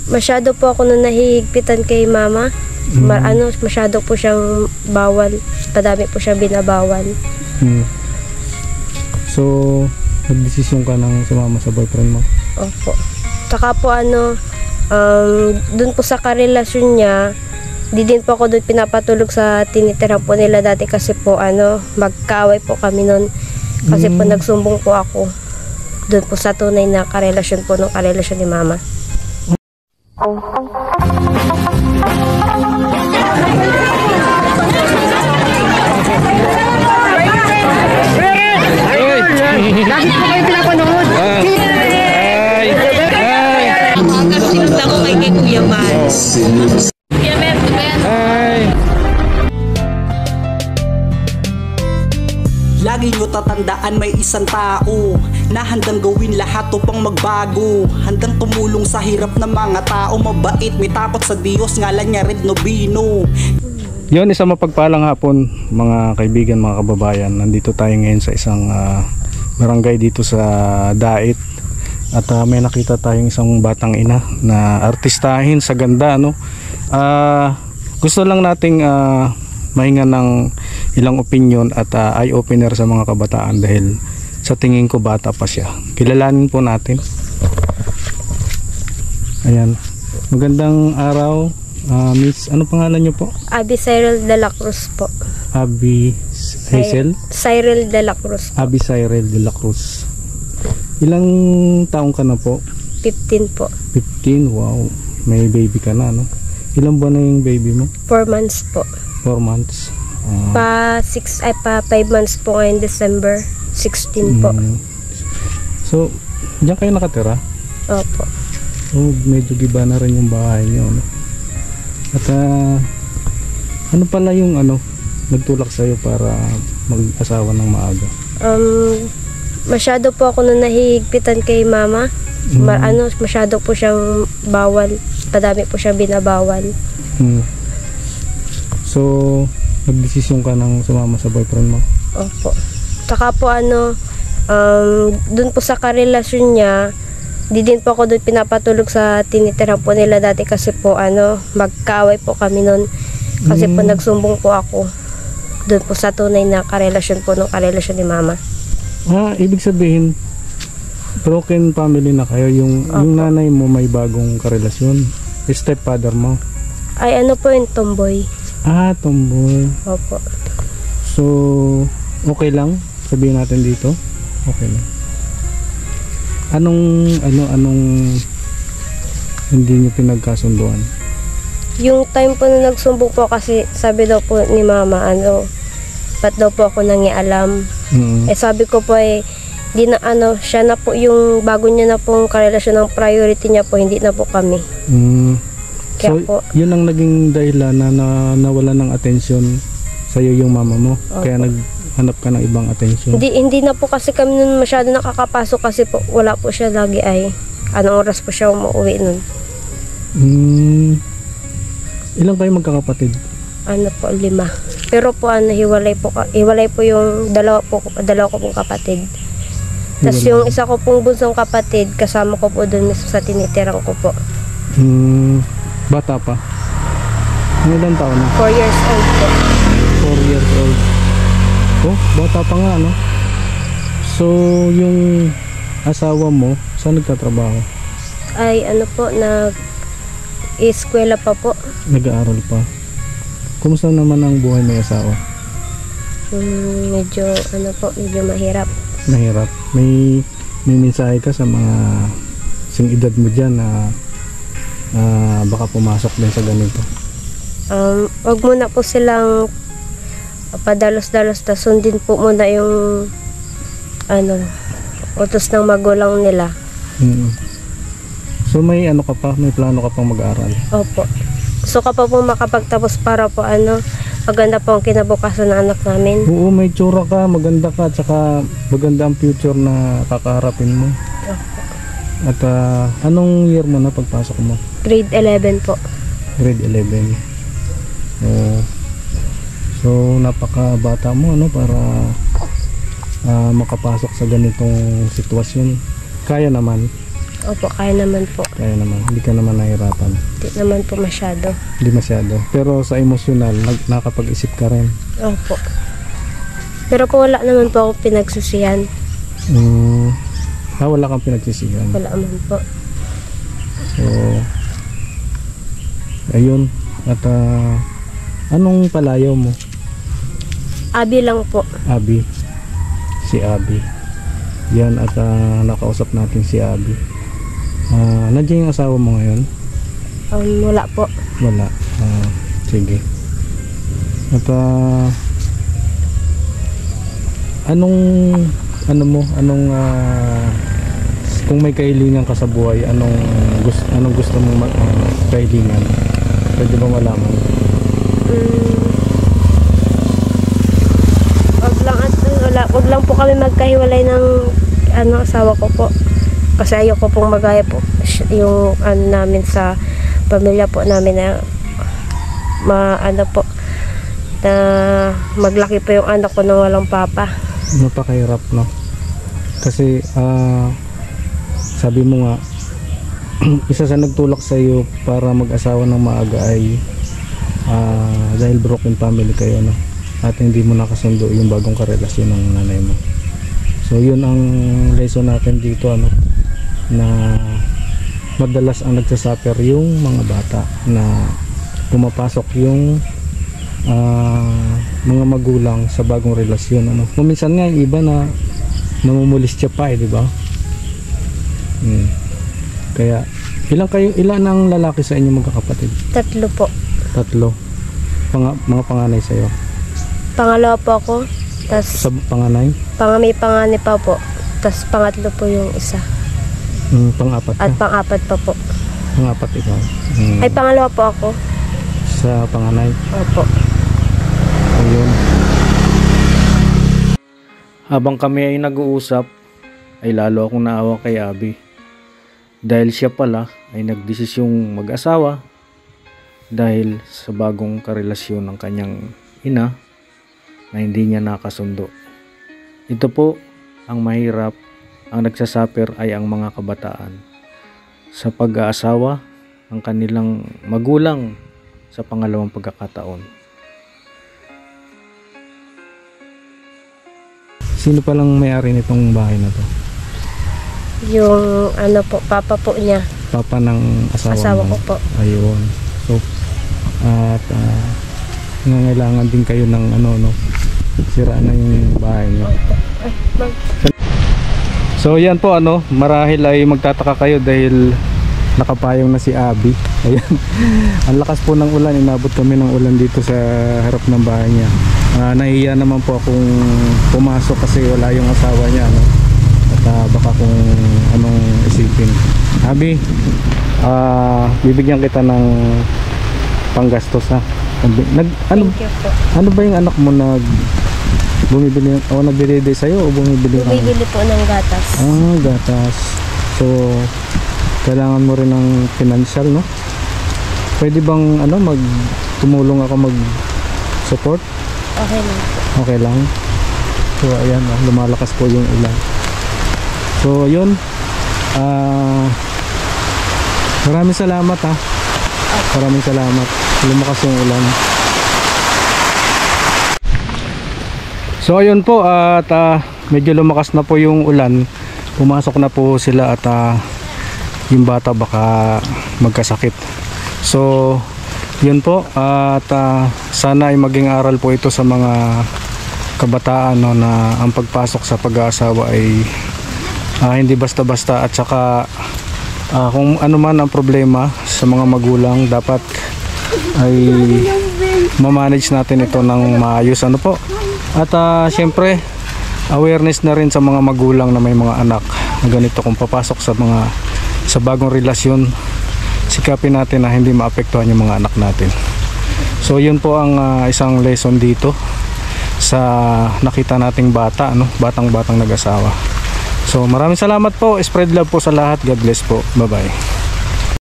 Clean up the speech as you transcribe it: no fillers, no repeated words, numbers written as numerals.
Masyado po ako na nahihigpitan kay mama. Masyado po siyang bawal. Padami po siyang binabawal. So, nagdesisyon ka nang sumama sa boyfriend mo? Opo. Tsaka po dun po sa karelasyon niya, di din po ako dun pinapatulog sa tinitira po nila dati kasi po magkaaway po kami nun. Kasi po nagsumbong po ako dun po sa tunay na karelasyon po nung karelasyon ni mama. Lagi po kayo pinapanood. Sinundan ko kay Kuya Mans. Kuya Mans, lagi nyo tatandaan may isang tao na handang gawin lahat upang magbago. Handang tumulong sa hirap ng mga tao. Mabait, may takot sa Diyos, ngalan niya Red Nobino. Yun, isang mapagpalang hapon mga kaibigan, mga kababayan. Nandito tayo ngayon sa isang barangay dito sa Dait. At may nakita tayong isang batang ina na artistahin sa ganda, no? Gusto lang nating mahinga ng ilang opinion at eye-opener sa mga kabataan dahil sa tingin ko bata pa siya. Kilalanin po natin. Ayan. Magandang araw, Miss. Ano pangalan niyo po? Abby Cyril de la Cruz po. Abby Hazel? Cyril de la Cruz po. Abby Cyril de la Cruz. Ilang taong ka na po? 15 po. 15? Wow. May baby ka na, no? Ilang buwan na yung baby mo? 4 months po. 4 months. Pa 5 months po ngayon, December 16 po. So, diyan kayo nakatira? Opo. So, medyo giba na rin yung bahay nyo, no? At ano pala yung nagtulak sa'yo para mag-asawa ng maaga? Masyado po ako na nahihigpitan kay mama. Masyado po siyang bawal. Padami po siyang binabawal. So, nagdesisyon ka nang sumama sa boyfriend mo? Opo. Tsaka po dun po sa karelasyon niya, di din po ako dun pinapatulog sa tinitira po nila dati kasi po magkaaway po kami nun. Kasi po nagsumbong po ako dun po sa tunay na karelasyon po nung karelasyon ni mama. Ibig sabihin broken family na kayo. Yung nanay mo may bagong karelasyon. Stepfather mo? Ay po yung tomboy. Tomboy. Opo. So, okay lang? Sabihin natin dito? Okay lang. Anong hindi niyo pinagkasunduan? Yung time po na nagsumbong po kasi sabi daw po ni mama ba't daw po ako nangialam. Sabi ko po di na siya na po yung bago niya na pong karelasyon, ng priority niya po, hindi na po kami. Kaya so, po, yun ang naging dahilan na nawala ng atensyon sa'yo yung mama mo. Opo. Kaya naghanap ka ng ibang atensyon. Hindi na po kasi kami nun masyado nakakapasok kasi po wala po siya lagi anong oras po siya umuwi nun. Ilang kayo magkakapatid? 5. Pero po hiwalay po yung dalawa ko pong kapatid. Tapos yung isa ko pong bunsong kapatid, kasama ko po dun sa tinitirang ko po. Bata pa? Ilang taon na? 4 years old po. 4 years old. Oh, bata pa nga, no? So, yung asawa mo, saan nagtatrabaho? Ay, po, eskwela pa po. Nag-aaral pa. Kumusta naman ang buhay ng asawa? Medyo mahirap. Mahirap. May mensahe ka sa mga sing edad mo dyan na baka pumasok din sa ganito? Wag muna po silang padalos-dalos, sundin po muna yung utos ng magulang nila. So may may plano ka pang mag-aaral? Opo. So kapag po makapagtapos para po maganda po ang kinabukasan ng anak namin. Oo, may tsura ka, maganda ka, at saka maganda ang future na kakaharapin mo. Opo. At anong year mo na pagpasok mo? Grade 11 po. Grade 11. So napakabata mo para makapasok sa ganitong sitwasyon. Kaya naman. Opo, kaya naman po. Kaya naman, hindi ka naman nahirapan. Hindi naman po masyado. Hindi masyado. Pero sa emosyonal, nakapag-isip ka rin. Opo. Pero kung wala naman po ako pinagsusiyan, Wala kang pinagsisihan. wala naman po. So, ayun. At anong palayaw mo? Abi lang po. Abi. Si Abi. Yan, at nakausap natin si Abi. Nandiyan yung asawa mo ngayon? Wala po. Wala. Sige. At anong kung may kahilingan ka sa buhay, anong gusto mong kahilingan? Pwede ba malaman? Wag lang po kami magkahiwalay ng asawa ko po. Kasi ayoko pong magaya po yung namin sa pamilya po namin na na maglaki po yung anak ko nang walang papa. Napakahirap, no? Kasi sabi mo nga isa sa nagtulak sa iyo para mag-asawa ng maaga ay dahil broken family kayo, no? At hindi mo nakasundo yung bagong karelasyon ng nanay mo. So yun ang lesson natin dito, na madalas ang nagsasuffer yung mga bata, na pumapasok yung mga magulang sa bagong relasyon, Minsan nga yung iba na namumulis siya pa, di ba? Kaya ilan ang lalaki sa inyo magkakapatid? 3 po. 3. Mga panganay sa iyo. Pangalawa po ako. Tas Sa panganay? may panganay pa po. Tas pangatlo po yung isa. Pang-apat ka? At pang-apat pa po. Pang-apat ikaw? Ay, pangalawa po ako. Sa panganay? Opo. Ayun. Habang kami ay nag-uusap, ay lalo akong naawa kay Abi. Dahil siya pala ay nagdesisyong mag-asawa dahil sa bagong karelasyon ng kanyang ina na hindi niya nakasundo. Ito po ang mahirap, ang nagsasuffer ay ang mga kabataan sa pag-aasawa ng kanilang magulang sa pangalawang pagkakataon. Sino palang may-ari nitong bahay na to? Yung papa po niya. Papa ng Asawa mo? ko po. Ayun. So, at nangailangan din kayo ng siraan na yung bahay niyo. So yan po, marahil ay magtataka kayo dahil nakapayong na si Abi. Ayan. Ang lakas po ng ulan, inabot kami ng ulan dito sa harap ng bahay niya. Nahiya naman po akong pumasok kasi wala yung asawa niya, at baka kung anong isipin. Abi, bibigyan kita ng panggastos, ha. Thank you po. Ano ba yung anak mo bumibili o nagbibili sa'yo o bumibili ka? Bumibili po ng gatas. Gatas. So kailangan mo rin ng financial, no? Pwede bang tumulong ako mag-support? Okay lang po. Okay lang. So ayan, lumalakas po yung ulan. So yun, maraming salamat, ha. Maraming salamat. Lumakas yung ulan. So ayun po, at medyo lumakas na po yung ulan. Pumasok na po sila at yung bata baka magkasakit. So yun po, at sana ay maging aral po ito sa mga kabataan, na ang pagpasok sa pag-aasawa ay hindi basta-basta, at saka kung ano man ang problema sa mga magulang, dapat ay ma-manage natin ito ng maayos, po. At syempre awareness na rin sa mga magulang na may mga anak na ganito, kung papasok sa bagong relasyon, sikapin natin na hindi maapektuhan yung mga anak natin. So yun po ang isang lesson dito sa nakita nating bata, batang nag-asawa. So maraming salamat po, spread love po sa lahat, God bless po, bye bye.